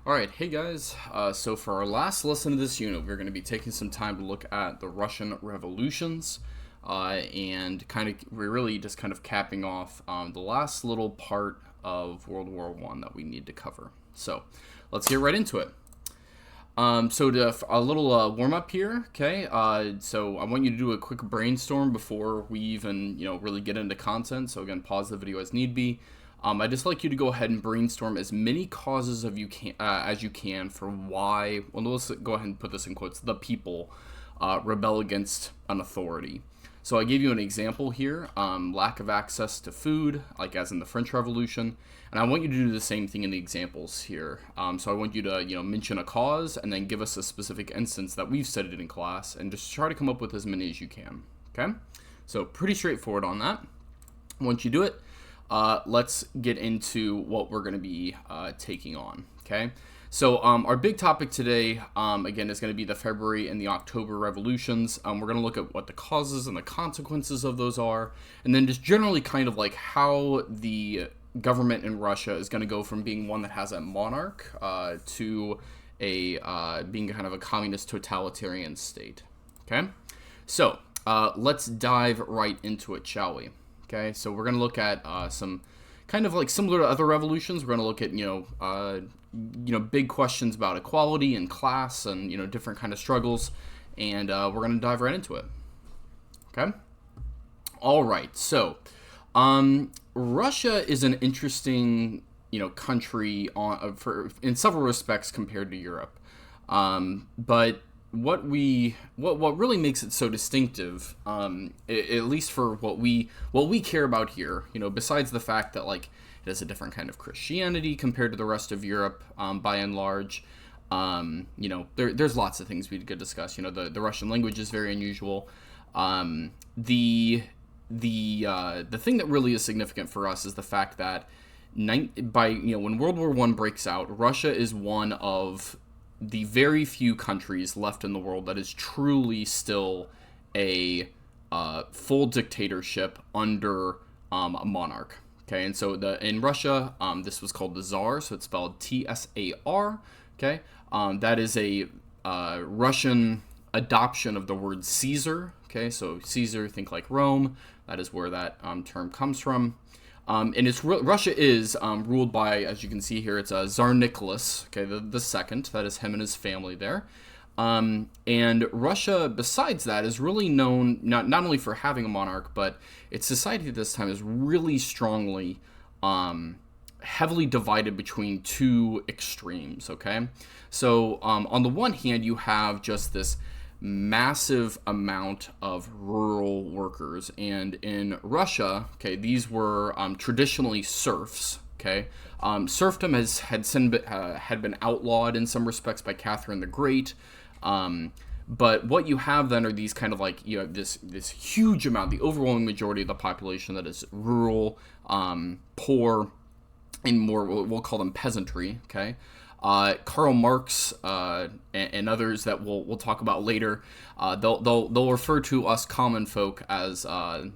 All right, hey guys. So for our last lesson of this unit, we're going to be taking some time to look at the Russian revolutions, and we're really just kind of capping off the last little part of World War One that we need to cover. So let's get right into it. A little warm up here, okay? So I want you to do a quick brainstorm before we even, really get into content. So again, pause the video as need be. I just like you to go ahead and brainstorm as many causes of you can as you can for why. Well, let's go ahead and put this in quotes. The people rebel against an authority. So I gave you an example here: lack of access to food, like as in the French Revolution. And I want you to do the same thing in the examples here. So I want you to, mention a cause and then give us a specific instance that we've studied in class, and just try to come up with as many as you can. Okay, so pretty straightforward on that. Once you do it, let's get into what we're going to be taking on. Okay, so our big topic today, again, is going to be the February and the October revolutions. We're going to look at what the causes and the consequences of those are, and then just generally kind of like how the government in Russia is going to go from being one that has a monarch to being kind of a communist totalitarian state. Okay, so let's dive right into it, shall we? Okay, so we're going to look at some kind of like similar to other revolutions. We're going to look at big questions about equality and class and different kind of struggles, and we're going to dive right into it. Okay. All right. So, Russia is an interesting country in several respects compared to Europe, but what really makes it so distinctive, at least for what we care about here, besides the fact that like it has a different kind of Christianity compared to the rest of Europe, by and large, there's lots of things we could discuss. The Russian language is very unusual. The thing that really is significant for us is the fact that when World War One breaks out, Russia is one of the very few countries left in the world that is truly still a full dictatorship under a monarch. Okay, and so in Russia, this was called the Tsar, so it's spelled Tsar. Okay, that is a Russian adoption of the word Caesar. Okay, so Caesar, think like Rome. That is where that term comes from. And Russia is ruled by, as you can see here, it's Tsar Nicholas, okay, the second. That is him and his family there. And Russia, besides that, is really known not only for having a monarch, but its society at this time is really strongly heavily divided between two extremes, okay? So on the one hand, you have just this massive amount of rural workers, and in Russia, okay, these were traditionally serfs. Okay, serfdom had been outlawed in some respects by Catherine the Great, but what you have then are these kind of like this huge amount, the overwhelming majority of the population that is rural, poor, and more we'll call them peasantry. Okay. Karl Marx and others that we'll talk about later, they'll refer to us common folk as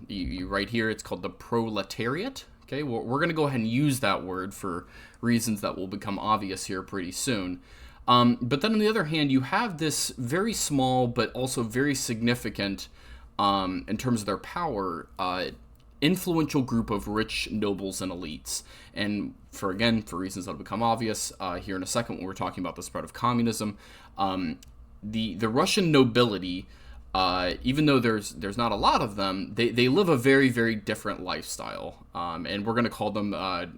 you right here. It's called the proletariat. Okay, we're going to go ahead and use that word for reasons that will become obvious here pretty soon. But then on the other hand, you have this very small but also very significant, in terms of their power, influential group of rich nobles and elites. And for reasons that'll become obvious here in a second when we're talking about the spread of communism, the Russian nobility, even though there's not a lot of them, they live a very, very different lifestyle. And we're going to call them,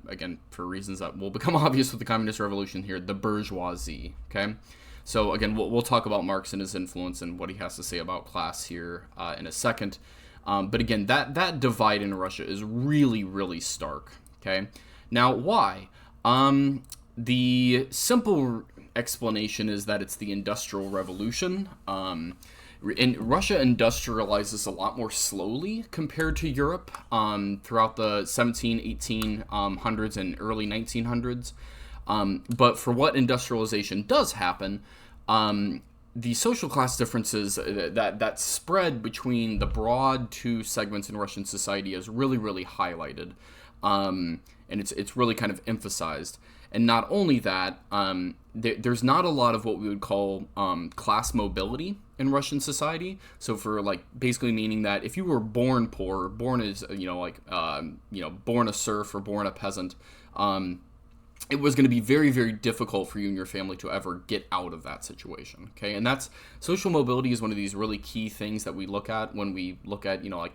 again, for reasons that will become obvious with the communist revolution here, the bourgeoisie. Okay? So again, we'll talk about Marx and his influence and what he has to say about class here in a second. But again, that divide in Russia is really, really stark. Okay, now why? The simple explanation is that it's the Industrial Revolution. And Russia industrializes a lot more slowly compared to Europe throughout the 1800s and early 1900s. But for what industrialization does happen, the social class differences that spread between the broad two segments in Russian society is really, really highlighted, and it's really kind of emphasized. And not only that, there's not a lot of what we would call class mobility in Russian society. So for like basically meaning that if you were born poor, born as born a serf or born a peasant, it was going to be very, very difficult for you and your family to ever get out of that situation. Okay, and that's social mobility is one of these really key things that we look at when we look at like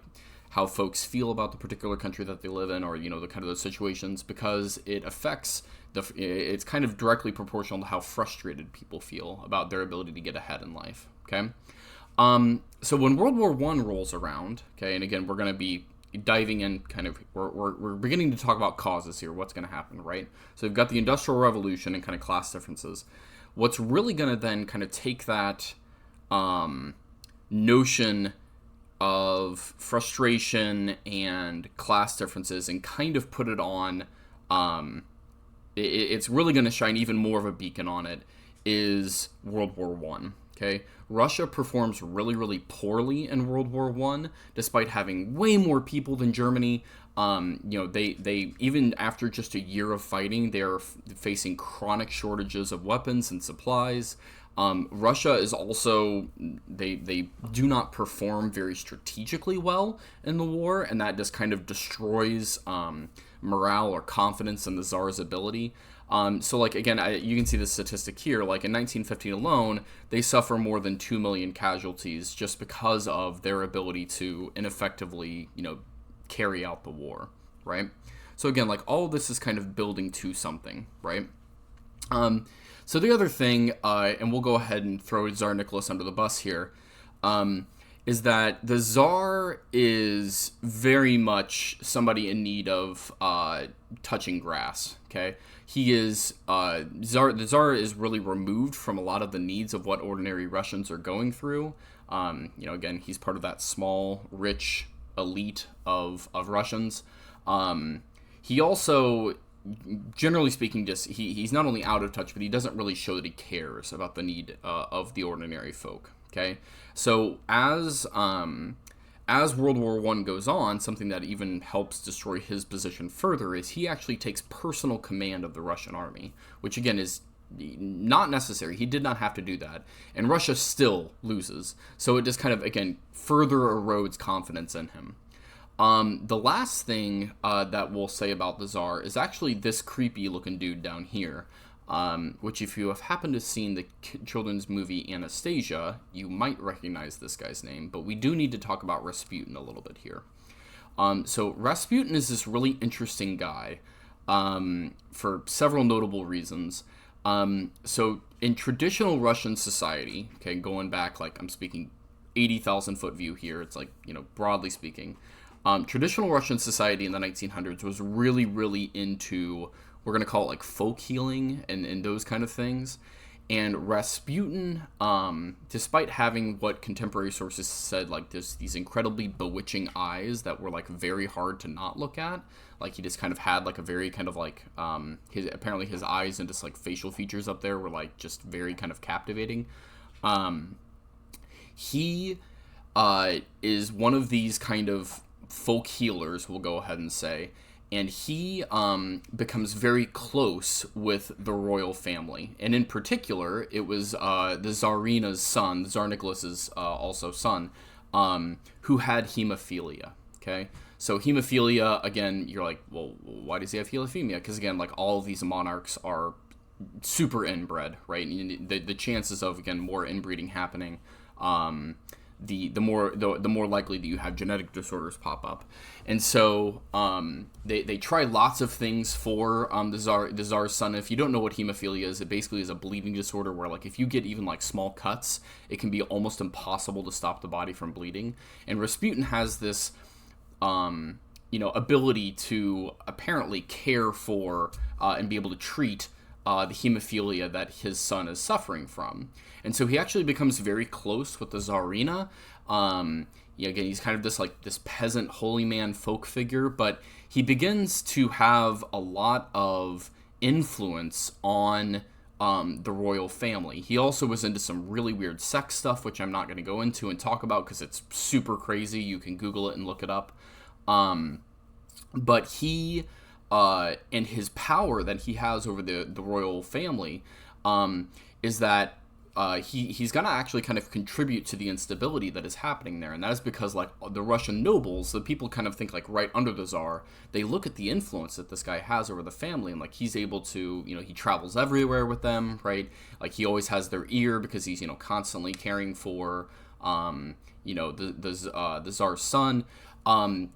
how folks feel about the particular country that they live in, or the kind of those situations, because it affects it's kind of directly proportional to how frustrated people feel about their ability to get ahead in life. Okay, so when World War I rolls around, okay, and again we're going to be diving in kind of we're beginning to talk about causes here, what's going to happen, right? So we've got the Industrial Revolution and kind of class differences. What's really going to then kind of take that notion of frustration and class differences and kind of put it on it's really going to shine even more of a beacon on it is World War One. Okay, Russia performs really, really poorly in World War One, despite having way more people than Germany. They even after just a year of fighting, they are facing chronic shortages of weapons and supplies. Russia is also they do not perform very strategically well in the war, and that just kind of destroys morale or confidence in the Tsar's ability. So like again, you can see the statistic here. Like in 1915 alone, they suffer more than 2 million casualties just because of their ability to ineffectively, carry out the war, right? So again, like all of this is kind of building to something, right? So the other thing, and we'll go ahead and throw Tsar Nicholas under the bus here, is that the Tsar is very much somebody in need of touching grass. Okay, he is the Tsar is really removed from a lot of the needs of what ordinary Russians are going through. Again, he's part of that small, rich elite of Russians. He also, generally speaking, just he's not only out of touch, but he doesn't really show that he cares about the need of the ordinary folk. Okay, so as World War I goes on, something that even helps destroy his position further is he actually takes personal command of the Russian army, which again is not necessary. He did not have to do that, and Russia still loses. So it just kind of again further erodes confidence in him. The last thing that we'll say about the Tsar is actually this creepy looking dude down here, which if you have happened to seen the children's movie Anastasia, you might recognize this guy's name, but we do need to talk about Rasputin a little bit here. So Rasputin is this really interesting guy for several notable reasons. So in traditional Russian society, okay, going back, like I'm speaking 80,000 foot view here, it's like, broadly speaking, traditional Russian society in the 1900s was really, really into, we're going to call it like folk healing and those kind of things. And Rasputin, despite having what contemporary sources said, like these incredibly bewitching eyes that were like very hard to not look at, like he just kind of had like a very kind of like, his eyes and just like facial features up there were like just very kind of captivating. He is one of these kind of folk healers, we'll go ahead and say, and he becomes very close with the royal family. And in particular, it was the Tsarina's son, Tsar Nicholas's also son, who had hemophilia, okay? So hemophilia, again, you're like, well, why does he have hemophilia? Because again, like all of these monarchs are super inbred, right? And the chances of, again, more inbreeding happening, the more likely that you have genetic disorders pop up. And so they try lots of things for the Tsar's son. If you don't know what hemophilia is, it basically is a bleeding disorder where, like, if you get even like small cuts, it can be almost impossible to stop the body from bleeding. And Rasputin has this ability to apparently care for and be able to treat the hemophilia that his son is suffering from. And so he actually becomes very close with the Tsarina. Again, he's kind of this peasant holy man folk figure, but he begins to have a lot of influence on the royal family. He also was into some really weird sex stuff, which I'm not going to go into and talk about because it's super crazy. You can Google it and look it up. But he and his power that he has over the royal family, is that he's going to actually kind of contribute to the instability that is happening there. And that is because, like, the Russian nobles, the people kind of think, like, right under the Tsar, they look at the influence that this guy has over the family, and, like, he's able to, he travels everywhere with them, right? Like, he always has their ear because he's, constantly caring for, the Tsar's son.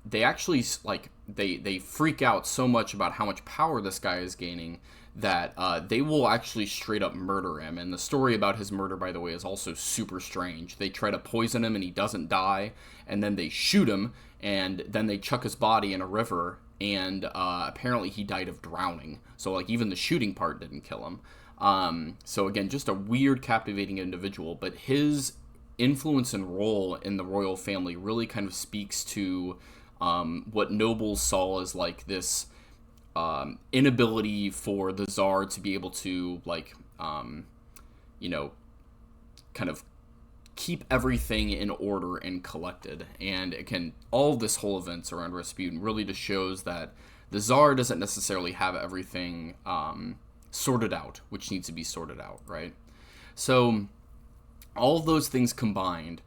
They actually, like, they freak out so much about how much power this guy is gaining that they will actually straight up murder him. And the story about his murder, by the way, is also super strange. They try to poison him and he doesn't die, and then they shoot him, and then they chuck his body in a river, and apparently he died of drowning. So, like, even the shooting part didn't kill him. So again, just a weird, captivating individual, but his influence and role in the royal family really kind of speaks to what nobles saw as, like, this inability for the Tsar to be able to, like, kind of keep everything in order and collected. And again, all this whole events around Rasputin really just shows that the Tsar doesn't necessarily have everything sorted out, which needs to be sorted out, right? So all of those things combined,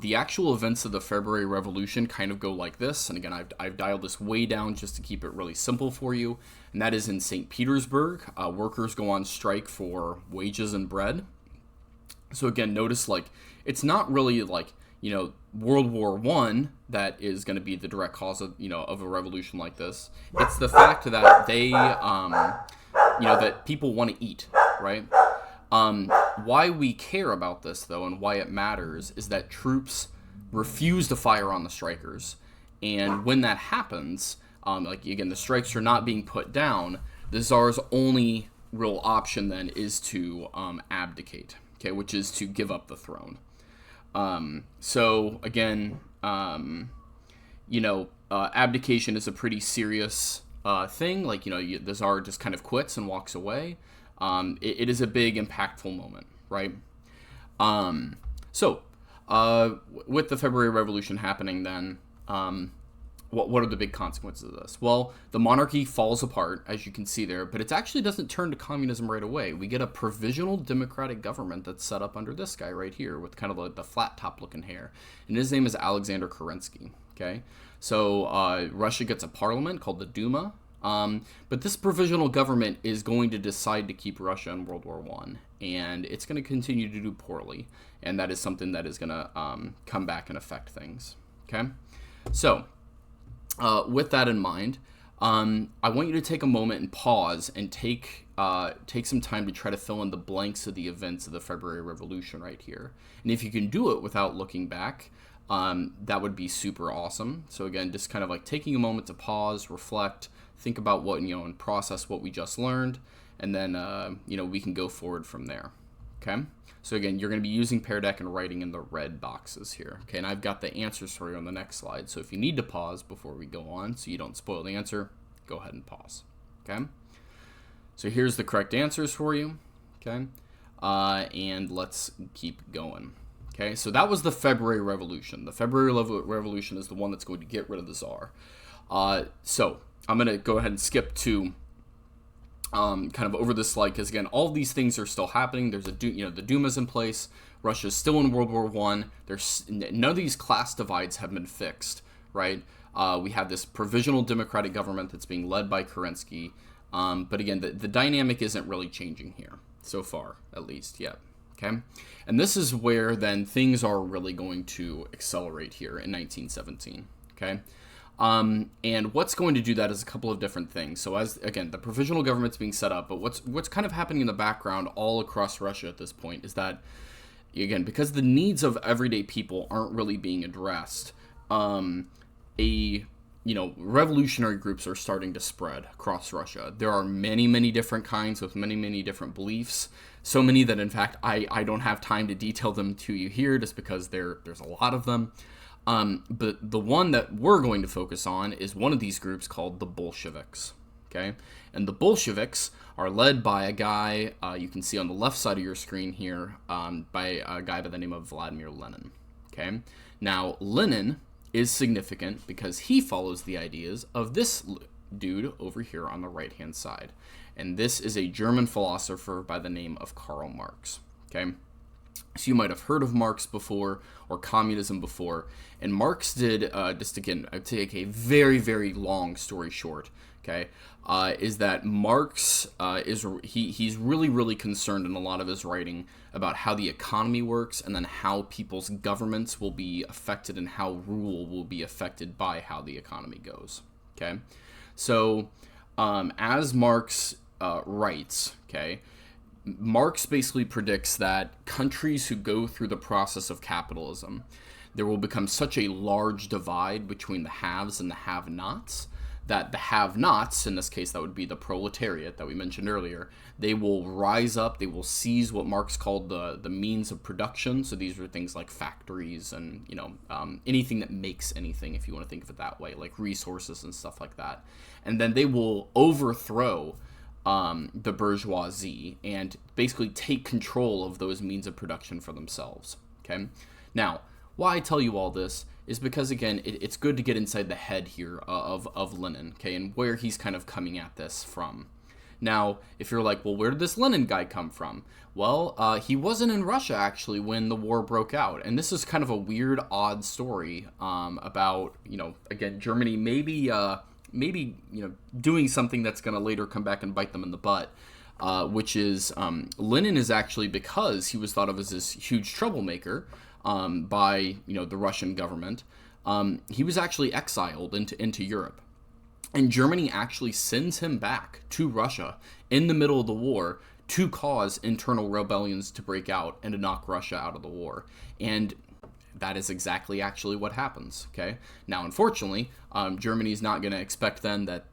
the actual events of the February Revolution kind of go like this. And again, I've dialed this way down just to keep it really simple for you. And that is in St. Petersburg. Workers go on strike for wages and bread. So again, notice, like, it's not really like, World War I that is going to be the direct cause of, of a revolution like this. It's the fact that they, that people want to eat, right? Why we care about this, though, and why it matters, is that troops refuse to fire on the strikers. And when that happens, again, the strikes are not being put down, the Tsar's only real option then is to abdicate, okay, which is to give up the throne. So, again, abdication is a pretty serious thing. Like, the Tsar just kind of quits and walks away. It is a big, impactful moment, right? So, with the February Revolution happening then, what are the big consequences of this? Well, the monarchy falls apart, as you can see there, but it actually doesn't turn to communism right away. We get a provisional democratic government that's set up under this guy right here with kind of the flat top looking hair. And his name is Alexander Kerensky, okay? So, Russia gets a parliament called the Duma. But this provisional government is going to decide to keep Russia in World War I, and it's going to continue to do poorly, and that is something that is going to come back and affect things, okay? So, with that in mind, I want you to take a moment and pause and take some time to try to fill in the blanks of the events of the February Revolution right here. And if you can do it without looking back, that would be super awesome. So again, just kind of like taking a moment to pause, reflect, think about what, and process what we just learned, and then, we can go forward from there, okay? So again, you're going to be using Pear Deck and writing in the red boxes here, okay? And I've got the answers for you on the next slide, so if you need to pause before we go on so you don't spoil the answer, go ahead and pause, okay? So here's the correct answers for you, okay? And let's keep going. Okay, so that was the February Revolution. The February Revolution is the one that's going to get rid of the Tsar. So I'm going to go ahead and skip to kind of over this slide, because again, all of these things are still happening. There's the Duma's in place. Russia's still in World War I. There's none of these class divides have been fixed, right? We have this provisional democratic government that's being led by Kerensky. But again, the dynamic isn't really changing here so far, at least yet. Okay, and this is where then things are really going to accelerate here in 1917. Okay, and what's going to do that is a couple of different things. So as again, the provisional government's being set up, but what's kind of happening in the background all across Russia at this point is that, again, because the needs of everyday people aren't really being addressed, revolutionary groups are starting to spread across Russia. There are many, many different kinds with many, many different beliefs. So many that, in fact, I don't have time to detail them to you here just because there's a lot of them. But the one that we're going to focus on is one of these groups called the Bolsheviks. Okay? And the Bolsheviks are led by a guy you can see on the left side of your screen here, by a guy by the name of Vladimir Lenin. Okay? Now, Lenin is significant because he follows the ideas of this dude over here on the right-hand side. And this is a German philosopher by the name of Karl Marx. Okay? So you might have heard of Marx before, or communism before. And Marx did, just again, I'd take a very, very long story short, okay, is that Marx he's really, really concerned in a lot of his writing about how the economy works, and then how people's governments will be affected, and how rule will be affected by how the economy goes. Okay, so as Marx writes, okay, Marx basically predicts that countries who go through the process of capitalism, there will become such a large divide between the haves and the have-nots, that the have-nots, in this case that would be the proletariat that we mentioned earlier, they will rise up, they will seize what Marx called the means of production. So these are things like factories and, anything that makes anything, if you want to think of it that way, like resources and stuff like that. And then they will overthrow the bourgeoisie and basically take control of those means of production for themselves. Okay. Now, why I tell you all this is because, again, it's good to get inside the head here of Lenin, okay, and where he's kind of coming at this from. Now, if you're like, well, where did this Lenin guy come from? Well, he wasn't in Russia, actually, when the war broke out. And this is kind of a weird, odd story about, again, Germany maybe doing something that's going to later come back and bite them in the butt, which is Lenin is actually, because he was thought of as this huge troublemaker by the Russian government, he was actually exiled into Europe. And Germany actually sends him back to Russia in the middle of the war to cause internal rebellions to break out and to knock Russia out of the war. And that is exactly actually what happens. Okay. Now, unfortunately, Germany's not going to expect then that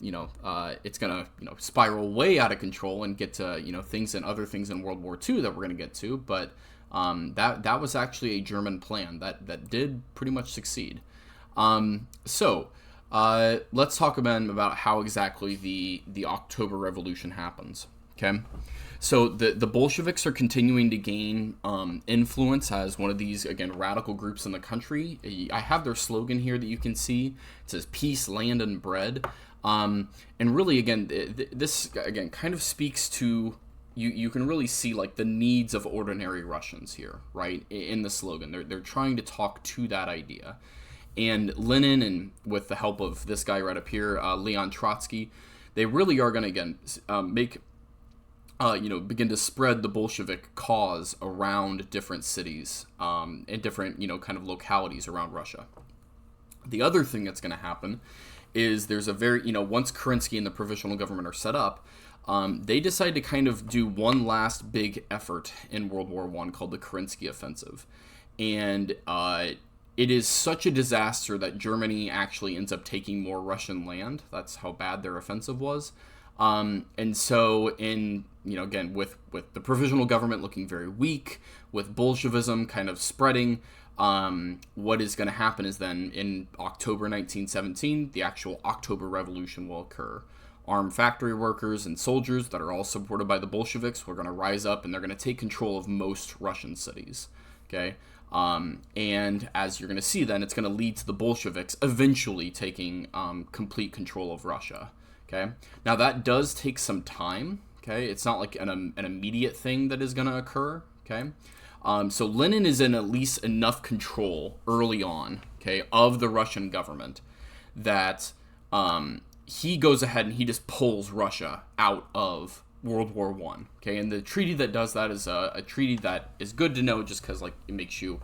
it's going to spiral way out of control and get to things and other things in World War II that we're going to get to. But that was actually a German plan that did pretty much succeed. So let's talk about how exactly the October Revolution happens. Okay. So the Bolsheviks are continuing to gain influence as one of these, again, radical groups in the country. I have their slogan here that you can see. It says peace, land, and bread. And really, again, this, again, kind of speaks to, you can really see, like, the needs of ordinary Russians here, right, in the slogan. They're trying to talk to that idea. And Lenin, and with the help of this guy right up here, Leon Trotsky, they really are going to, again, begin to spread the Bolshevik cause around different cities and different, kind of localities around Russia. The other thing that's going to happen is there's a very, once Kerensky and the provisional government are set up, they decide to kind of do one last big effort in World War I called the Kerensky Offensive. And it is such a disaster that Germany actually ends up taking more Russian land. That's how bad their offensive was. And so again, with the provisional government looking very weak, with Bolshevism kind of spreading, what is going to happen is then in October 1917, the actual October Revolution will occur. Armed factory workers and soldiers that are all supported by the Bolsheviks were going to rise up, and they're going to take control of most Russian cities. Okay. And as you're going to see then, it's going to lead to the Bolsheviks eventually taking complete control of Russia. Okay. Now that does take some time. Okay. It's not like an immediate thing that is going to occur. Okay. So Lenin is in at least enough control early on, okay, of the Russian government that he goes ahead and he just pulls Russia out of World War I. Okay. And the treaty that does that is a treaty that is good to know just because, like, it makes you,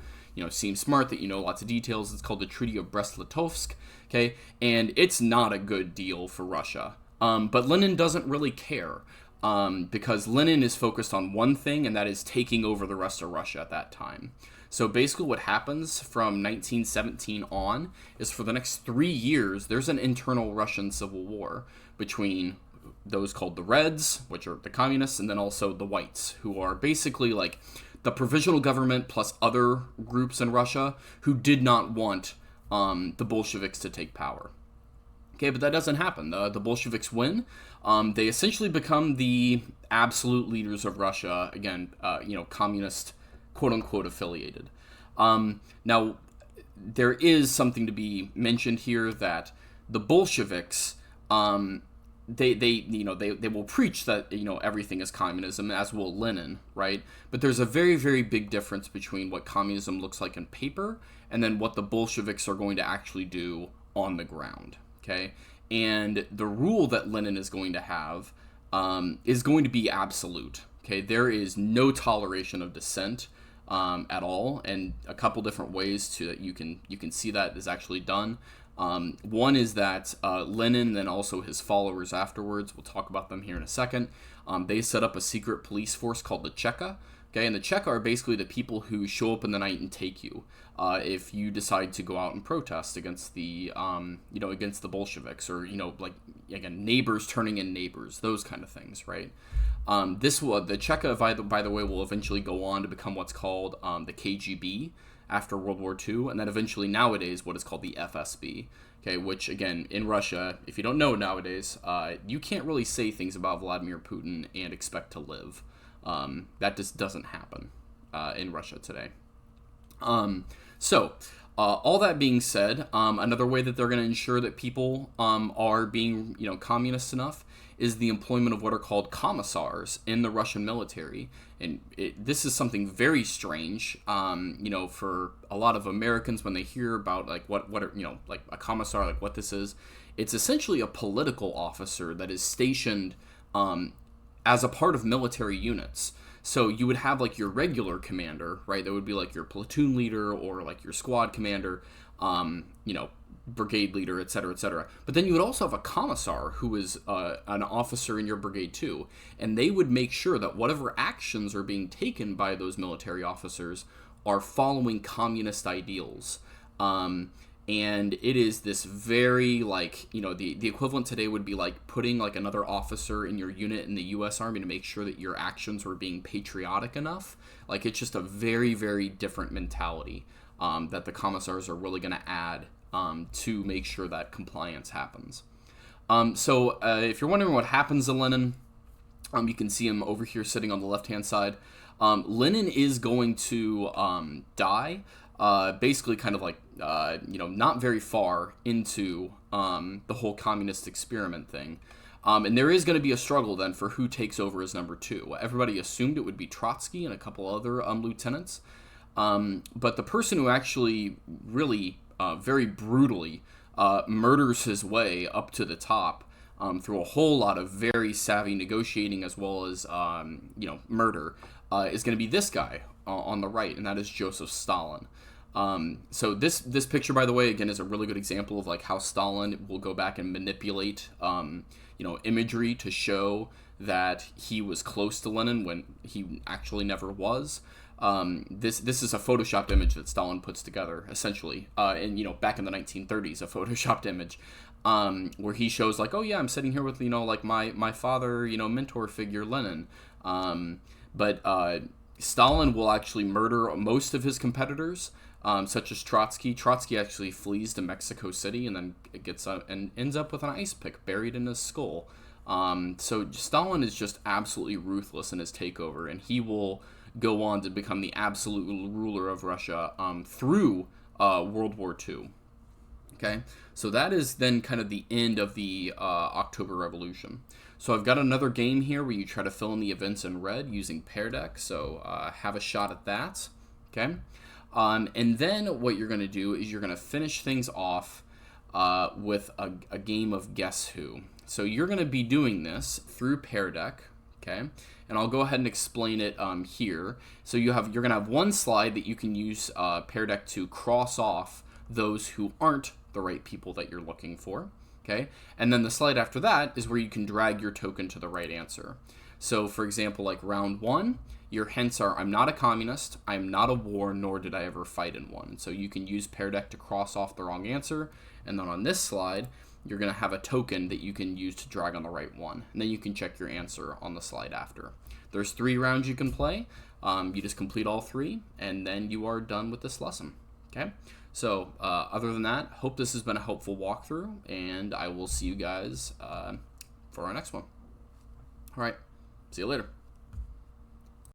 seem smart, that you know lots of details. It's called the Treaty of Brest-Litovsk. Okay. And it's not a good deal for Russia. But Lenin doesn't really care. Because Lenin is focused on one thing, and that is taking over the rest of Russia at that time. So basically what happens from 1917 on is for the next 3 years, there's an internal Russian civil war between those called the Reds, which are the communists, and then also the Whites, who are basically like the provisional government plus other groups in Russia who did not want the Bolsheviks to take power. Okay, but that doesn't happen. The Bolsheviks win. They essentially become the absolute leaders of Russia. Again, communist, quote-unquote, affiliated. Now, there is something to be mentioned here that the Bolsheviks They will preach that everything is communism, as will Lenin, right? But there's a very, very big difference between what communism looks like in paper and then what the Bolsheviks are going to actually do on the ground. Okay, and the rule that Lenin is going to have is going to be absolute. Okay, there is no toleration of dissent at all, and a couple different ways to that you can see that is actually done. One is that Lenin, and then also his followers afterwards, we'll talk about them here in a second, they set up a secret police force called the Cheka. Okay, and the Cheka are basically the people who show up in the night and take you if you decide to go out and protest against the against the Bolsheviks, or like, again, neighbors turning in neighbors, those kind of things, right? The Cheka, by the way, will eventually go on to become what's called the KGB after World War II, and then eventually nowadays what is called the FSB. Okay, which, again, in Russia, if you don't know nowadays, you can't really say things about Vladimir Putin and expect to live. That just doesn't happen in Russia today. So all that being said, another way that they're going to ensure that people are being communist enough is the employment of what are called commissars in the Russian military. And this is something very strange, for a lot of Americans when they hear about like what are, like a commissar, like what this is. It's essentially a political officer that is stationed as a part of military units. So you would have like your regular commander, right? That would be like your platoon leader or like your squad commander, brigade leader, et cetera, et cetera. But then you would also have a commissar who is an officer in your brigade too. And they would make sure that whatever actions are being taken by those military officers are following communist ideals. And it is this very, like, the equivalent today would be like putting like another officer in your unit in the U.S. Army to make sure that your actions were being patriotic enough. Like, it's just a very, very different mentality that the commissars are really going to add to make sure that compliance happens. So if you're wondering what happens to Lenin, you can see him over here sitting on the left-hand side. Lenin is going to die. Basically kind of like, not very far into the whole communist experiment thing. And there is going to be a struggle then for who takes over as number two. Everybody assumed it would be Trotsky and a couple other lieutenants. But the person who actually really very brutally murders his way up to the top through a whole lot of very savvy negotiating as well as, murder is going to be this guy on the right, and that is Joseph Stalin. So this picture, by the way, again, is a really good example of like how Stalin will go back and manipulate, imagery to show that he was close to Lenin when he actually never was. This is a photoshopped image that Stalin puts together, essentially, and back in the 1930s, a photoshopped image, where he shows like, oh yeah, I'm sitting here with like my father, mentor figure Lenin, but Stalin will actually murder most of his competitors, such as Trotsky. Trotsky actually flees to Mexico City and then gets and ends up with an ice pick buried in his skull. So Stalin is just absolutely ruthless in his takeover, and he will go on to become the absolute ruler of Russia through World War II. Okay, so that is then kind of the end of the October Revolution. So I've got another game here where you try to fill in the events in red using Pear Deck, so have a shot at that. Okay, and then what you're going to do is you're going to finish things off with a game of Guess Who. So you're going to be doing this through Pear Deck, okay? And I'll go ahead and explain it here. So you're going to have one slide that you can use Pear Deck to cross off those who aren't the right people that you're looking for, okay? And then the slide after that is where you can drag your token to the right answer. So for example, like round one, your hints are, I'm not a communist, I'm not a war, nor did I ever fight in one. So you can use Pear Deck to cross off the wrong answer. And then on this slide, you're going to have a token that you can use to drag on the right one. And then you can check your answer on the slide after. There's 3 rounds you can play. You just complete all 3, and then you are done with this lesson. Okay? So other than that, hope this has been a helpful walkthrough, and I will see you guys for our next one. All right. See you later.